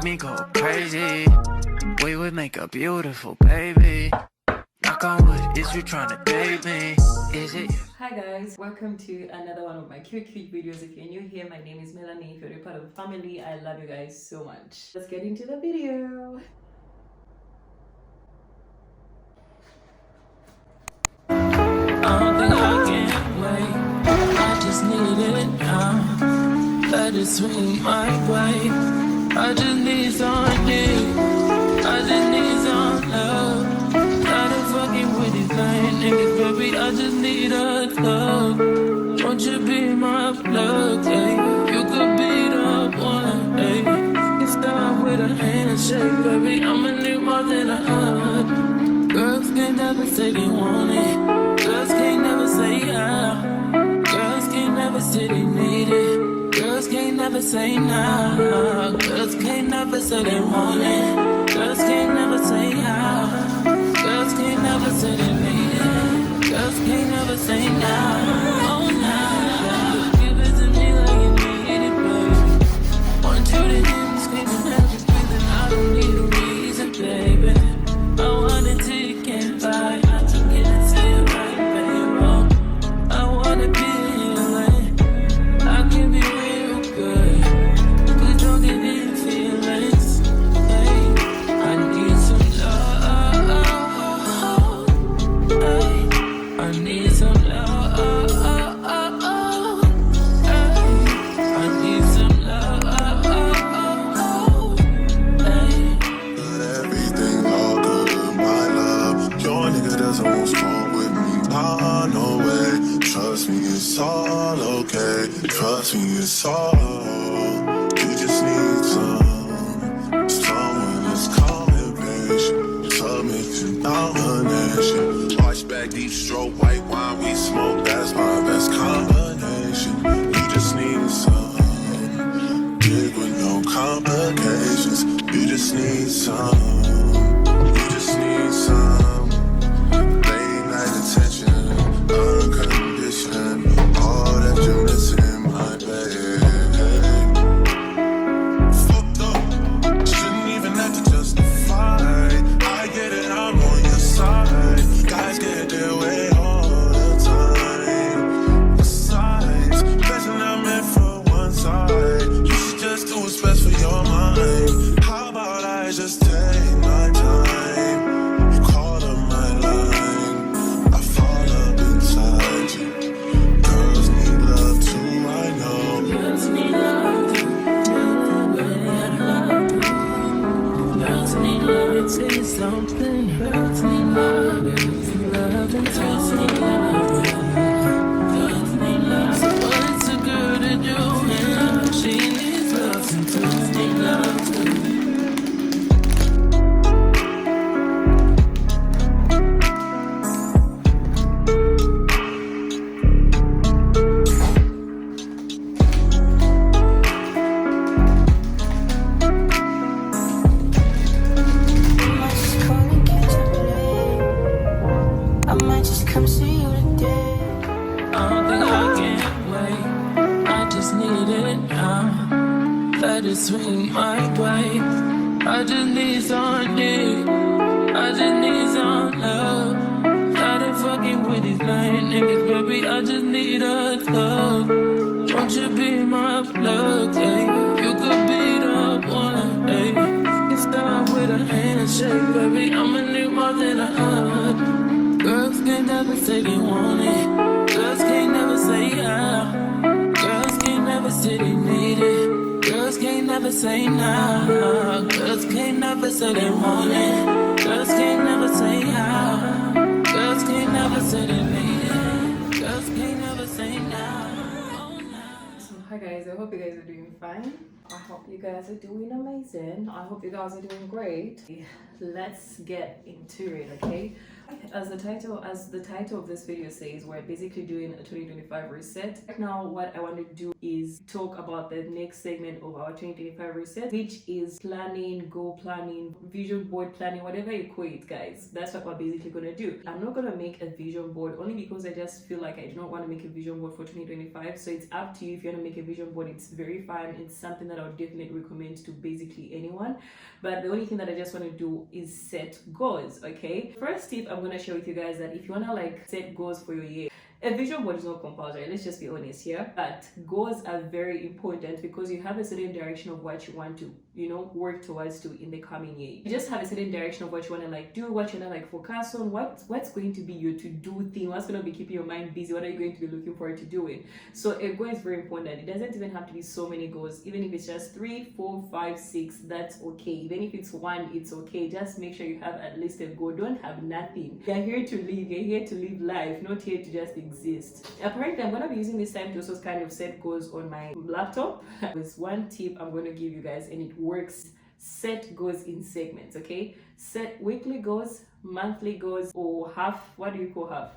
me go crazy. We would make a beautiful baby. Knock on wood, is you trying to date me? Is it you? Hi guys, welcome to another one of my cute videos. If you're new here, my name is Melanie. If you're a part of the family, I love you guys so much. Let's get into the video. I don't think I can wait. I just need it now. Let it swing my way. I just need some dick. I just need some love. Tired of fucking with these lame niggas, baby. I just need a love. Won't you be my plug, ayy? You could be the one, ayy. You start with a handshake, baby. I'ma need more than a hug. Girls can't never say they want it. Girls can't never say yeah. Girls can't never say they need it. Girls can't never say nah. Girls can't never say they want it. Girls can't never say yeah. Girls can't never say they need it. Girls can't never say nah. Oh nah. Give it to me like you need it, baby. Want you to hear me screaming every breathing. I don't need a reason, baby. I want it till you can't buy. I can get it to you right, baby. I wanna be healing. I can be real good. Please don't give me feelings. Hey, I need some love. Hey, I need some love. Hey, I need some love. Hey. Everything's all good, my love. Your nigga doesn't want smoke with me. Nah, no way. Trust me, it's all okay. Trust me, it's all. You just need someone that's calm and patient. Submit to domination. Watch back, deep stroke, white wine, we smoke. That's my best combination. You just need some. Big with no complications. You just need some. You just need some. Late night attention, unconditioned. All that you're missing, my babe. Fucked up, shouldn't even have to justify. I get it, I'm on your side. Guys get their way all the time. Besides, blessing I'm meant for one side. You should just do what's best for your mind. How about I just take my time? You call up my line, I fall up inside you. Girls need love too, I know. Girls need love too. Girls need love to say something. Girls need love to love and girls need love. Girls need love. So what's a girl to do? And she needs love and girls need love too. I might just come see you today. I don't think I can wait. I just need it now. Let it swing my way. I just need some dick. I just need some love. Tired of fucking with these lame niggas, baby. I just need a love. Won't you be my plug, ayy? You could be the one, ayy. You start with a handshake, baby. I'ma need more than a hug. Girls can't never say they want it. Girls can't never say yeah. Girls can't never say they need it. Girls can't never say nah. Girls can't never say they want it. Girls can't never say yeah. Girls can't never say they need it. Girls can't never say nah. Oh, nah. So hi guys, I hope you guys are doing fine. I hope you guys are doing amazing. I hope you guys are doing great. Let's get into it, okay? As the title of this video says, we're basically doing a 2025 reset. Right now, what I want to do is talk about the next segment of our 2025 reset, which is planning, goal planning, vision board planning, whatever you call it, guys. That's what we're basically gonna do. I'm not gonna make a vision board only because I just feel like I do not want to make a vision board for 2025. So it's up to you if you want to make a vision board. It's very fun. It's something that I would definitely recommend to basically anyone. But the only thing that I just want to do is set goals. Okay, first tip I'm gonna share with you guys that if you want to like set goals for your year, a vision board is not compulsory, let's just be honest here, but goals are very important because you have a certain direction of what you want to, you know, work towards to in the coming year. You just have a certain direction of what you want to like do, what you want to like focus on, what's going to be your to-do thing, what's going to be keeping your mind busy, what are you going to be looking forward to doing. So a goal is very important. It doesn't even have to be so many goals. Even if it's just 3, 4, 5, 6, that's okay. Even if it's 1, it's okay. Just make sure you have at least a goal. Don't have nothing. You're here to live. You're here to live life, not here to just exist. Apparently, I'm going to be using this time to also kind of set goals on my laptop. There's one tip I'm going to give you guys, and it works. Set goals in segments, okay? Set weekly goals, monthly goals, or half. What do you call half?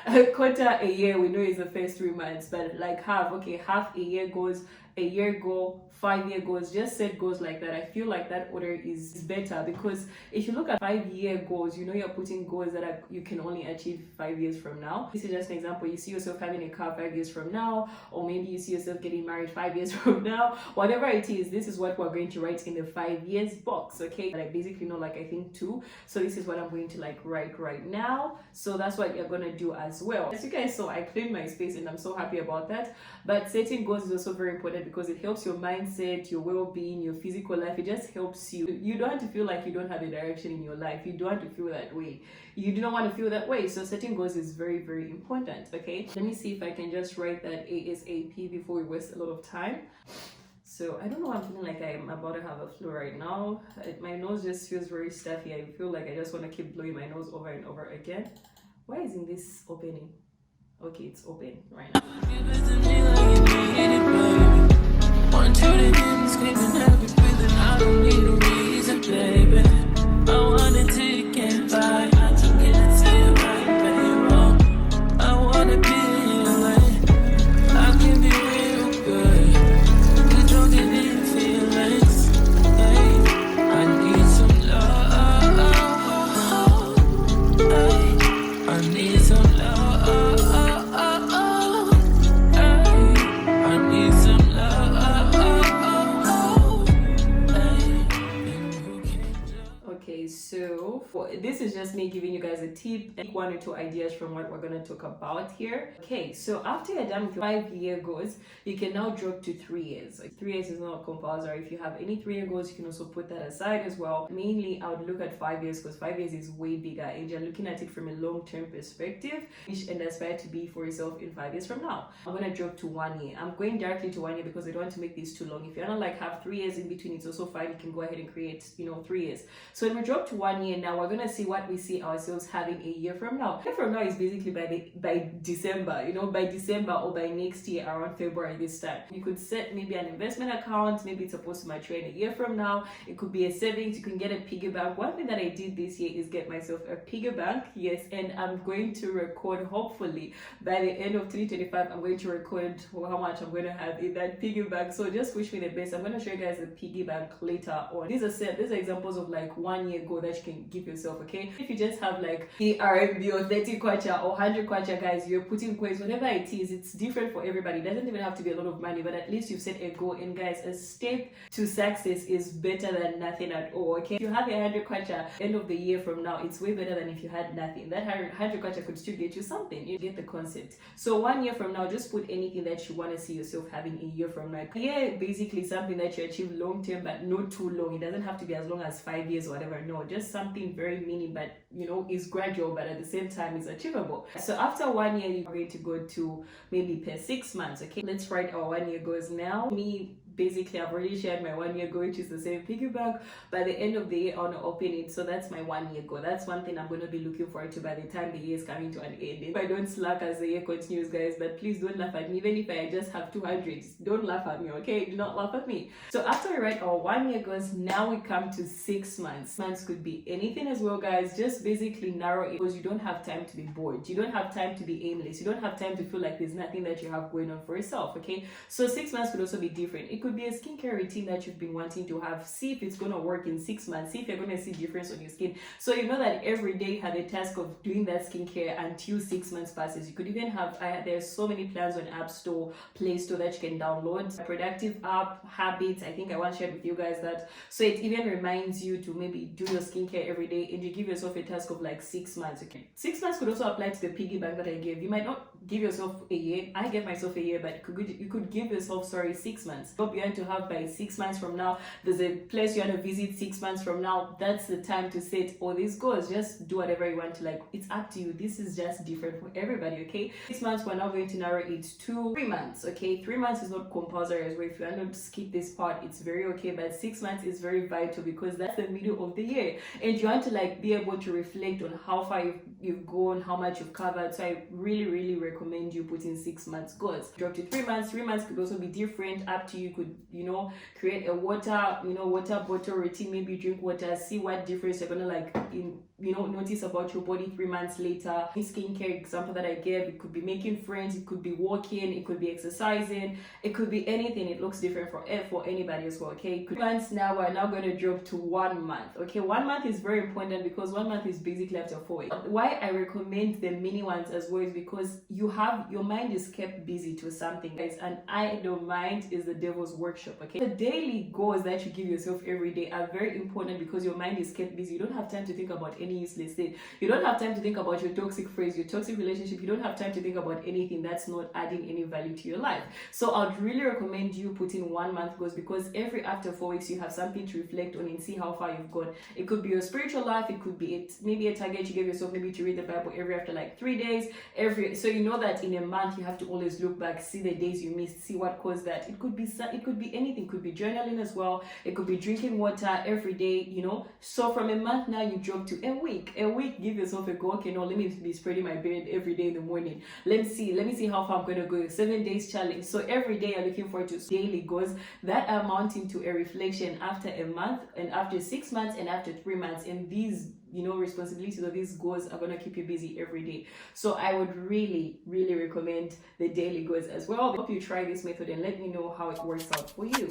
A quarter a year, we know is the first 3 months, but like half, okay, half a year goals, a year goal, 5-year goals. Just set goals like that. I feel like that order is better because if you look at 5-year goals, you know you're putting goals that you can only achieve 5 years from now. This is just an example. You see yourself having a car 5 years from now, or maybe you see yourself getting married 5 years from now. Whatever it is, this is what we're going to write in the 5 years box, okay? Like basically not like I think 2. So this is what I'm going to like write right now. So that's what you're gonna do as well. As you guys saw, I cleaned my space and I'm so happy about that. But setting goals is also very important because it helps your mindset, your well-being, your physical life. It just helps you. You don't have to feel like you don't have a direction in your life. You don't have to feel that way. You do not want to feel that way. So setting goals is very, very important, okay? Let me see if I can just write that ASAP before we waste a lot of time. So I don't know, I'm feeling like I'm about to have a flu right now. My nose just feels very stuffy. I feel like I just want to keep blowing my nose over and over again. Why isn't this opening? Okay, it's open right now. Give it to me like you need it, baby. Want you to hear me screaming, have you breathing? I don't need a reason, baby. I want it till you can't buy. I can get it to you right, baby. I wanna be in your lane. I can be real good. Get drunk in your feelings. Hey, I need some love. Hey, I need some love. So this is just me giving you guys a tip and 1 or 2 ideas from what we're going to talk about here. Okay, so after you're done with your 5-year goals, you can now drop to 3 years. Like 3 years is not compulsory. If you have any 3-year goals, you can also put that aside as well. Mainly, I would look at 5 years because 5 years is way bigger and you're looking at it from a long-term perspective and aspire to be for yourself in 5 years from now. I'm going to drop to 1 year. I'm going directly to 1 year because I don't want to make this too long. If you're not like have 3 years in between, it's also fine. You can go ahead and create, 3 years. So when we drop to 1 year now, we're gonna see what we see ourselves having a year from now. A year from now is basically by December, by December or by next year around February this time. You could set maybe an investment account, maybe it's supposed to mature in a year from now. It could be a savings, you can get a piggy bank. One thing that I did this year is get myself a piggy bank, yes, and I'm going to record, hopefully by the end of 2025, I'm going to record how much I'm going to have in that piggy bank. So just wish me the best. I'm going to show you guys the piggy bank later on. These are examples of like 1 year goal that you can give yourself, okay? If you just have like the RMB or 30 kwacha or 100 kwacha, guys, you're putting coins, whatever it is, it's different for everybody. It doesn't even have to be a lot of money, but at least you've set a goal. And guys, a step to success is better than nothing at all, okay? If you have a 100 kwacha end of the year from now, it's way better than if you had nothing. That 100 kwacha could still get you something. You get the concept. So 1 year from now, just put anything that you want to see yourself having a year from now. Yeah, basically something that you achieve long term, but not too long. It doesn't have to be as long as 5 years or whatever. No, just something very mini, but is gradual, but at the same time is achievable. So after 1 year, you're going to go to maybe per 6 months, okay? Let's write our 1 year goals now. Me, basically I've already shared my 1 year goal, which is the same piggy bank. By the end of the year I want to open it, so that's my 1 year goal. That's one thing I'm going to be looking forward to by the time the year is coming to an end. If I don't slack as the year continues, guys, but please don't laugh at me. Even if I just have 200, don't laugh at me, okay? Do not laugh at me. So after we write our 1 year goals, now we come to 6 months. Months could be anything as well, guys. Just basically narrow it, because you don't have time to be bored, you don't have time to be aimless, you don't have time to feel like there's nothing that you have going on for yourself, okay? So 6 months could also be different. It could be a skincare routine that you've been wanting to have. See if it's going to work in 6 months. See if you're going to see difference on your skin, so you know that every day you have a task of doing that skincare until 6 months passes. You could even have there's so many plans on App Store, Play Store that you can download. A productive app, Habits, I think I want to share with you guys that, so it even reminds you to maybe do your skincare every day, and you give yourself a task of like 6 months, okay? 6 months could also apply to the piggy bank that I gave. You might not give yourself a year. I gave myself a year, but you could give yourself 6 months. What you want to have by 6 months from now, there's a place you want to visit 6 months from now. That's the time to set all these goals. Just do whatever you want to, like, it's up to you. This is just different for everybody, okay? 6 months, we're now going to narrow it to 3 months, okay? 3 months is not compulsory as well. If you want to skip this part, it's very okay, but 6 months is very vital because that's the middle of the year, and you want to like be able to reflect on how far you've gone, how much you've covered. So I really recommend you put in 6 months goals. Drop to 3 months. 3 months could also be different, up to you. You could, create a water bottle routine. Maybe drink water, see what difference you're gonna like notice about your body 3 months later. Skincare example that I gave, it could be making friends, it could be walking, it could be exercising, it could be anything. It looks different for anybody as well, okay? 3 months now, we're now going to drop to 1 month, okay? 1 month is very important because 1 month is basically after 4 weeks. Why I recommend the mini ones as well is because your mind is kept busy to something, guys, and idle mind is the devil's workshop, okay? The daily goals that you give yourself every day are very important because your mind is kept busy. You don't have time to think about any useless thing. You don't have time to think about your toxic phrase, your toxic relationship. You don't have time to think about anything that's not adding any value to your life. So I'd really recommend you putting 1 month goals, because after 4 weeks you have something to reflect on and see how far you've gone. It could be your spiritual life, it could be maybe a target you gave yourself, maybe to read the Bible after like 3 days, so you know that in a month you have to always look back, see the days you missed, see what caused that. It could be anything. It could be journaling as well. It could be drinking water every day, So from a month now you drop to a week. Give yourself a goal. Okay, no, let me be spreading my bed every day in the morning. Let me see how far I'm gonna go. 7 days challenge. So every day you're looking forward to daily goals that are amounting to a reflection after a month, and after 6 months, and after 3 months. And these responsibilities of these goals are going to keep you busy every day. So I would really recommend the daily goals as well. I hope you try this method and let me know how it works out for you.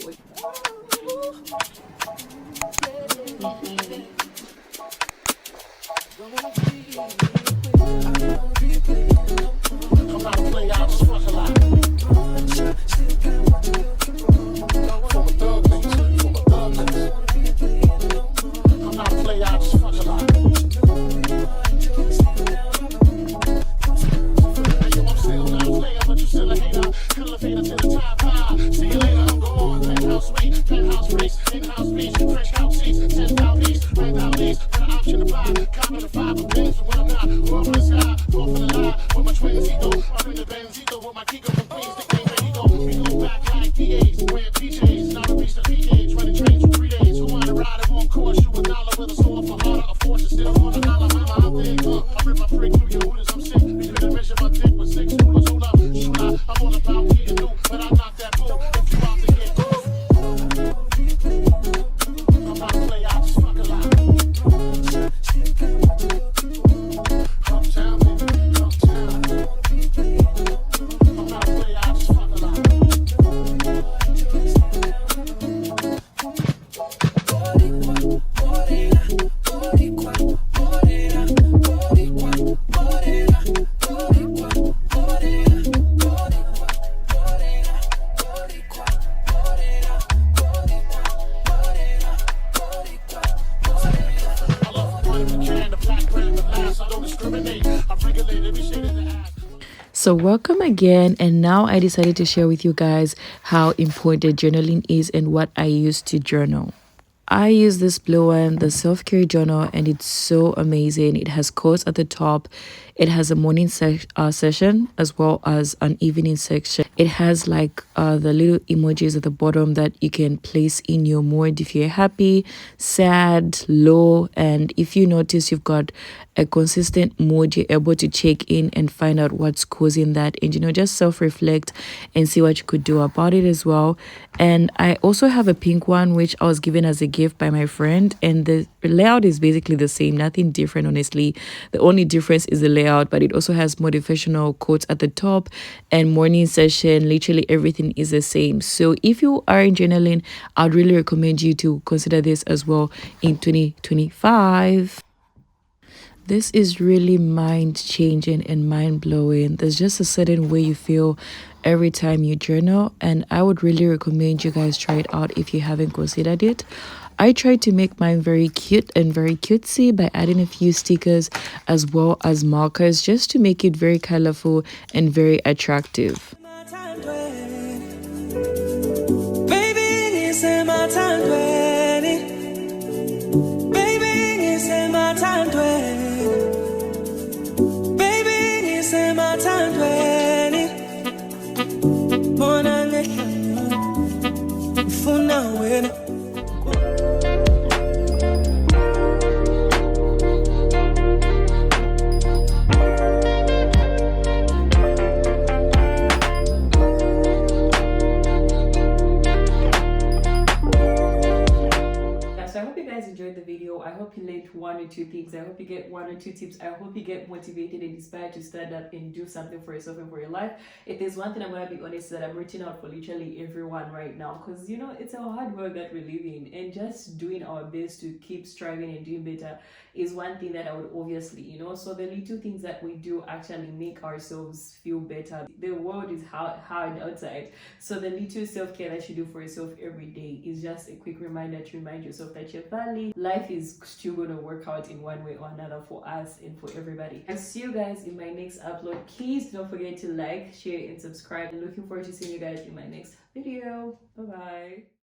So welcome again, and now I decided to share with you guys how important journaling is and what I use to journal. I use this blue one, the self-care journal, and it's so amazing. It has quotes at the top. It has a morning session as well as an evening section. It has like the little emojis at the bottom that you can place in your mood if you're happy, sad, low, and if you notice you've got a consistent mood, you're able to check in and find out what's causing that, and just self-reflect and see what you could do about it as well. And I also have a pink one which I was given as a gift by my friend, and the layout is basically the same, nothing different honestly. The only difference is the layout, but it also has motivational quotes at the top and morning session. Literally everything is the same. So if you are in journaling, I'd really recommend you to consider this as well in 2025. This is really mind changing and mind blowing. There's just a certain way you feel every time you journal, and I would really recommend you guys try it out if you haven't considered it. I tried to make mine very cute and very cutesy by adding a few stickers as well as markers just to make it very colorful and very attractive. Enjoyed the video. I hope you learned one or two things. I hope you get one or two tips. I hope you get motivated and inspired to stand up and do something for yourself and for your life. If there's one thing I'm going to be honest, that I'm reaching out for literally everyone right now, because it's a hard world that we're living, and just doing our best to keep striving and doing better is one thing that I would obviously, so the little things that we do actually make ourselves feel better. The world is hard outside, so the little self-care that you do for yourself every day is just a quick reminder to remind yourself that you're valid. Life is still going to work out in one way or another for us and for everybody. I'll see you guys in my next upload. Please don't forget to like, share, and subscribe. I'm looking forward to seeing you guys in my next video. Bye bye.